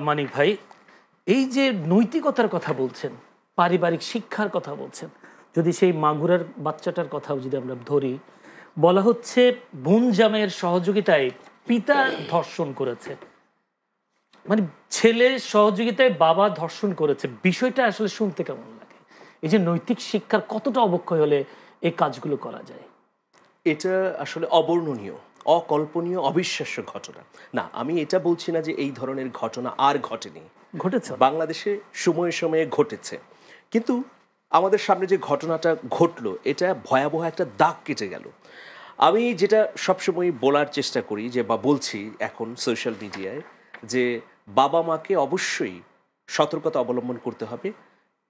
মানিক ভাই, এই যে নৈতিকতার কথা বলছেন, পারিবারিক শিক্ষার কথা বলছেন, যদি সেই মাগুরার বাচ্চাটার কথাও যদি আমরা ধরি, বলা হচ্ছে বোন জামাইয়ের সহযোগিতায় পিতা ধর্ষণ করেছে, মানে ছেলের সহযোগিতায় বাবা ধর্ষণ করেছে। বিষয়টা আসলে শুনতে কেমন লাগে? এই যে নৈতিক শিক্ষার কতটা অবক্ষয় হলে এই কাজগুলো করা যায়? এটা আসলে অবর্ণনীয়, অকল্পনীয়, অবিশ্বাস্য ঘটনা। না, আমি এটা বলছি না যে এই ধরনের ঘটনা আর ঘটেনি। ঘটেছে বাংলাদেশে সময়ে সময়ে ঘটেছে, কিন্তু আমাদের সামনে যে ঘটনাটা ঘটলো এটা ভয়াবহ একটা দাগ কেটে গেল। আমি যেটা সবসময় বলার চেষ্টা করি যে, বা বলছি এখন সোশ্যাল মিডিয়ায়, যে বাবা মাকে অবশ্যই সতর্কতা অবলম্বন করতে হবে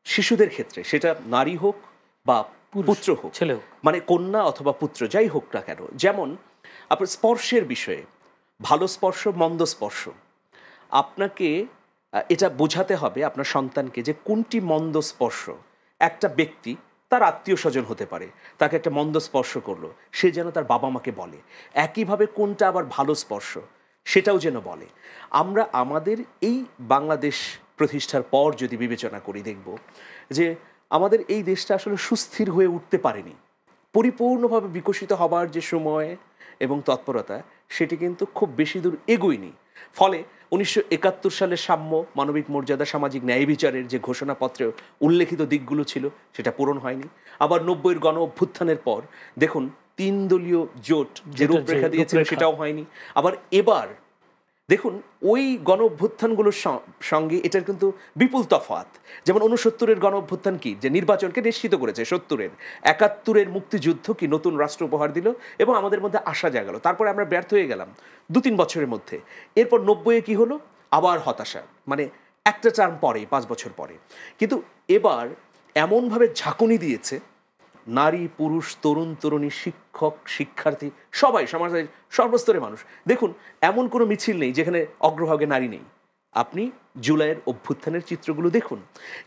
শিশুদের ক্ষেত্রে, সেটা নারী হোক বা পুত্র হোক, ছেলে হোক, মানে কন্যা অথবা পুত্র যাই হোক না কেন। যেমন আপনার স্পর্শের বিষয়ে, ভালো স্পর্শ মন্দ স্পর্শ, আপনাকে এটা বোঝাতে হবে আপনার সন্তানকে যে কোনটি মন্দ স্পর্শ। একটা ব্যক্তি তার আত্মীয় স্বজন হতে পারে, তাকে একটা মন্দ স্পর্শ করলো, সে যেন তার বাবা মাকে বলে। একইভাবে কোনটা আবার ভালো স্পর্শ সেটাও যেন বলে। আমরা আমাদের এই বাংলাদেশ প্রতিষ্ঠার পর যদি বিবেচনা করি, দেখব যে আমাদের এই দেশটা আসলে সুস্থির হয়ে উঠতে পারেনি। পরিপূর্ণভাবে বিকশিত হবার যে সময় এবং তৎপরতা, সেটি কিন্তু খুব বেশি দূর এগোয়নি। ফলে 1971 সালে সাম্য, মানবিক মর্যাদা, সামাজিক ন্যায় বিচারের যে ঘোষণাপত্রে উল্লেখিত দিকগুলো ছিল সেটা পূরণ হয়নি। আবার 90-এর গণ অভ্যুত্থানের পর দেখুন 3 দলীয় জোট যে রূপরেখা দিয়েছিল সেটাও হয়নি। আবার এবার দেখুন ওই গণ অভ্যুত্থানগুলোর সঙ্গে এটার কিন্তু বিপুল তফাৎ। যেমন 69-এর গণ অভ্যুত্থান কি, যে নির্বাচনকে নিশ্চিত করেছে, 70-এর 71-এর মুক্তিযুদ্ধ কি নতুন রাষ্ট্র উপহার দিল এবং আমাদের মধ্যে আশা জাগালো। তারপরে আমরা ব্যর্থ হয়ে গেলাম 2-3 বছরের মধ্যে। এরপর 90-এ কি হলো, আবার হতাশা, মানে একটা টার্ম পরে, 5 বছর পরে। কিন্তু এবার এমনভাবে ঝাঁকুনি দিয়েছে, নারী পুরুষ তরুণ তরুণী শিক্ষক শিক্ষার্থী সবাই, সমাজের সর্বস্তরের মানুষ। দেখুন এমন কোনো মিছিল নেই যেখানে অগ্রভাগে নারী নেই। আপনি জুলাইয়ের অভ্যুত্থানের চিত্রগুলো দেখুন।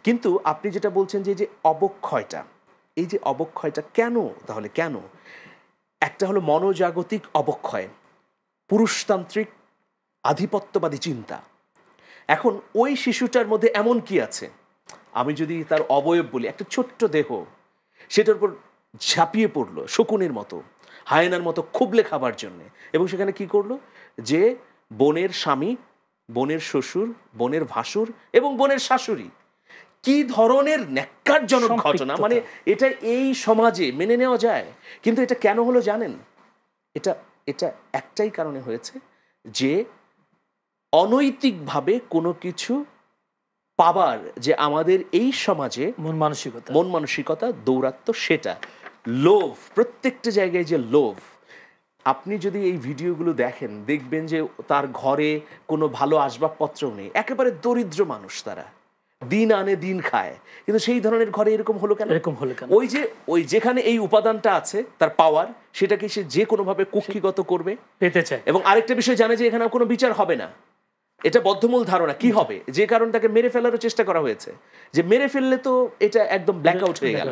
কিন্তু আপনি যেটা বলছেন যে অবক্ষয়টা, এই যে অবক্ষয়টা কেন, তাহলে কেন? একটা হলো মনোজাগতিক অবক্ষয়, পুরুষতান্ত্রিক আধিপত্যবাদী চিন্তা। এখন ওই শিশুটার মধ্যে এমন কি আছে, আমি যদি তার অবয়ব বলি, একটা ছোট্ট দেহ, সেটার উপর ঝাঁপিয়ে পড়লো শকুনের মতো, হায়েনার মতো খুবলে খাবার জন্যে, এবং সেখানে কি করলো, যে বোনের স্বামী, বোনের শ্বশুর, বোনের ভাসুর এবং বোনের শাশুড়ি, কি ধরনের ন্যাক্কারজনক ঘটনা! মানে এটা এই সমাজে মেনে নেওয়া যায়? কিন্তু এটা কেন হলো জানেন? এটা এটা একটাই কারণে হয়েছে, যে অনৈতিকভাবে কোনো কিছু পাবার যে আমাদের এই সমাজে মন মানসিকতা দৌরাত্ম্য, সেটা লোভ, প্রত্যেকটা জায়গায় যে লোভ। আপনি যদি এই ভিডিওগুলো দেখেন, দেখবেন যে তার ঘরে কোনো ভালো আসবাবপত্রও নেই, একেবারে দরিদ্র মানুষ, তারা দিন আনে দিন খায়, কিন্তু সেই ধরনের ঘরে এরকম হলো কেন? ওই যেখানে এই উপাদানটা আছে, তার পাওয়ার, সেটাকে সে যে কোনোভাবে কুক্ষিগত করবে, পেতে চায়। এবং আরেকটা বিষয় জানে যে এখানে কোনো বিচার হবে না, এটা বদ্ধমূল ধারণা। কি হবে, যে কারণে তাকে মেরে ফেলারও চেষ্টা করা হয়েছে, যে মেরে ফেললে তো এটা একদম ব্ল্যাক আউট হয়ে গেল।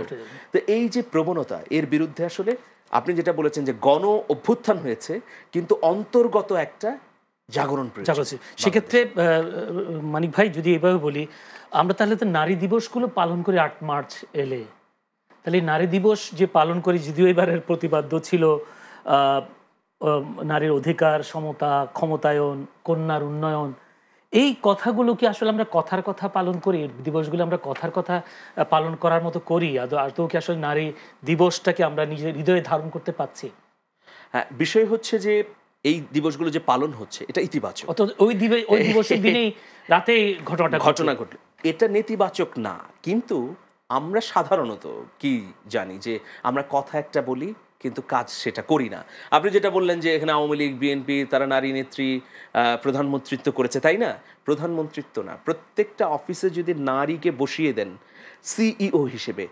তো এই যে প্রবণতা, এর বিরুদ্ধে আসলে আপনি যেটা বলেছেন যে গণ অভ্যুত্থান হয়েছে, কিন্তু অন্তর্গত একটা জাগরণ প্রয়োজন। সেক্ষেত্রে মানিক ভাই, যদি এভাবে বলি, আমরা তাহলে তো নারী দিবসগুলো পালন করি 8 মার্চ এলে, তাহলে নারী দিবস যে পালন করি, যদিও এবারের প্রতিপাদ্য ছিল নারীর অধিকার, সমতা, ক্ষমতায়ন, কন্যার উন্নয়ন, এই কথাগুলো কি আসলে আমরা কথার কথা পালন করি? দিবসগুলো আমরা কথার কথা পালন করার মতো করি? আদৌ কি আসলে নারী দিবসটাকে আমরা নিজের হৃদয়ে ধারণ করতে পারছি? হ্যাঁ, বিষয় হচ্ছে যে এই দিবসগুলো যে পালন হচ্ছে এটা ইতিবাচক। ওই দিবসের দিনেই রাতে ঘটনা ঘটল, এটা নেতিবাচক না। কিন্তু আমরা সাধারণত কি জানি, যে আমরা কথা একটা বলি কিন্তু কাজ সেটা করি না। আপনি যেটা বললেন যে এখানে আওয়ামী লীগ, বিএনপি, তারা নারী নেত্রী প্রধানমন্ত্রিত্ব করেছে, তাই না? প্রধানমন্ত্রিত্ব না, প্রত্যেকটা অফিসে যদি নারীকে বসিয়ে দেন সিইও হিসেবে,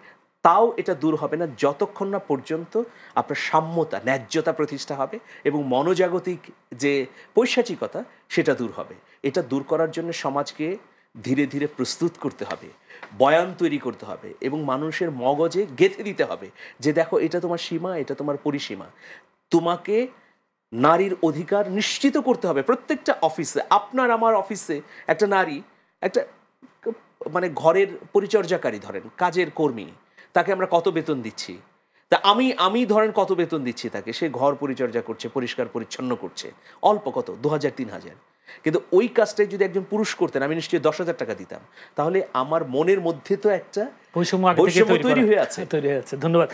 তাও এটা দূর হবে না যতক্ষণ না পর্যন্ত আপনার সাম্যতা, ন্যায্যতা প্রতিষ্ঠা হবে এবং মনোজাগতিক যে পৈশাচিকতা সেটা দূর হবে। এটা দূর করার জন্য সমাজকে ধীরে ধীরে প্রস্তুত করতে হবে, বয়ান তৈরি করতে হবে এবং মানুষের মগজে গেঁথে দিতে হবে যে দেখো, এটা তোমার সীমা, এটা তোমার পরিসীমা। তোমাকে নারীর অধিকার নিশ্চিত করতে হবে প্রত্যেকটা অফিসে। আপনার আমার অফিসে একটা নারী, একটা মানে ঘরের পরিচর্যাকারী ধরেন, কাজের কর্মী, তাকে আমরা কত বেতন দিচ্ছি? তা আমি ধরেন কত বেতন দিচ্ছি তাকে, সে ঘর পরিচর্যা করছে, পরিষ্কার পরিচ্ছন্ন করছে, অল্প কত 2000 3000, কিন্তু ওই কাজটাই যদি একজন পুরুষ করতেন আমি নিশ্চয়ই 10,000 টাকা দিতাম। তাহলে আমার মনের মধ্যে তো একটা বৈষম্য তৈরি হয়ে আছে। ধন্যবাদ।